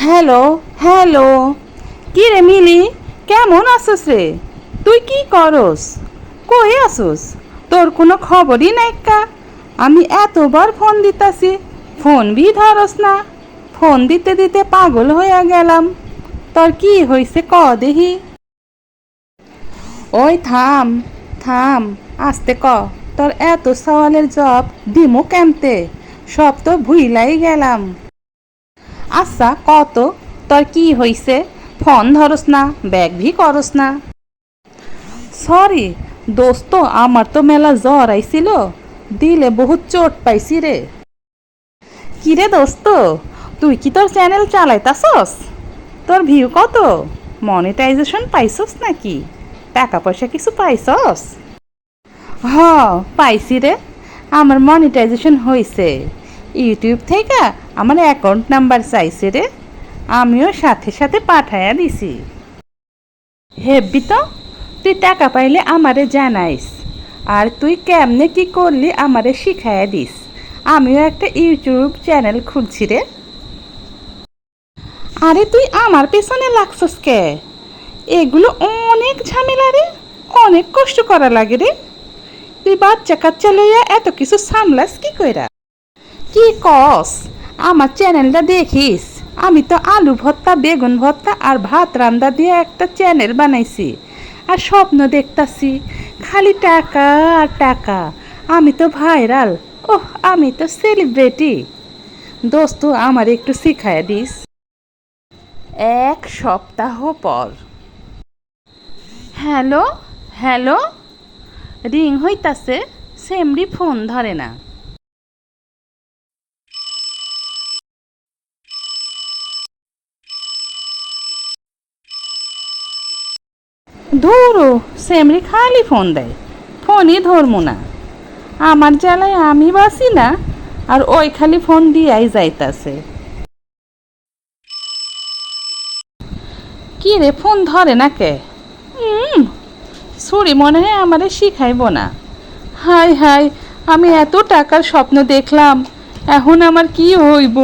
Hello hello, কি রে মিলি, কেমন আছোস রে? তুই কি করস? কই আসোস? তোর কোনো খবরই নাই কা। আমি এতবার ফোন দিতাছি, ফোন বি ধরস না। ফোন দিতে দিতে পাগল হইয়া গেলাম। তোর কি হইছে ক দেহি। ওই থাম থাম, আস্তে ক। তোর এত সওয়ালের জব দিমু কেমতে? সব তো ভুইলাই গেলাম। আচ্ছা কত, তোর কি হইছে? ফোন ধরস না, ব্যাগ ভি করস না। সরি দোস্ত, আমার তো মেলা জ্বর আইছিল, দিলে বহুত চোট পাইছি রে। কি রে দোস্ত, তুই কি তোর চ্যানেল চালাইতাছস? তোর ভিউ কত? মনিটাইজেশন পাইছস নাকি? টাকা পয়সা কিছু পাইছস? হ, পাইছি রে। আমার মনিটাইজেশন হইছে। ইউটিউব থেকে আমার অ্যাকাউন্ট নাম্বার চাইছে রে, আমিও সাথে সাথে পাঠাইয়া দিছি। হেব্বি তো, তুই টাকা পাইলে আমারে জানাইস। আর তুই কেমনে কি করলি আমারে শিখাইয়া দিস। আমিও একটা ইউটিউব চ্যানেল খুলছি রে। আরে তুই আমার পেছনে লাগছস কে? এগুলো অনেক ঝামেলা রে, অনেক কষ্ট করা লাগে রে। তুই বাচ্চা কাচ্চা লইয়া এত কিছু সামলাস কি কইরা? কি কস? আমার চ্যানেলটা দেখিস। আমি তো আলু ভর্তা, বেগুন ভর্তা আর ভাত রান্দা দিয়ে একটা চ্যানেল বানাইছি। আর স্বপ্ন দেখতাছি খালি টাকা আর টাকা। আমি তো ভাইরাল। ওহ, আমি তো সেলিব্রিটি। দোস্ত, আমার একটু শিখায় দিস। এক সপ্তাহ পর। হ্যালো হ্যালো, রিং হইতাছে, সেমরি ফোন ধরে না। ধরো, সেমরি খালি ফোন দেয়, ফোনই ধরমু না। আমার জ্বালায় আমি বাসি না, আর ওই খালি ফোন দিয়াই যাইতাছে। কি রে, ফোন ধরে না কে? ছুরি মনে হয় আমারে শিখাইব না। হাই হাই, আমি এত টাকার স্বপ্ন দেখলাম, এখন আমার কি হইব?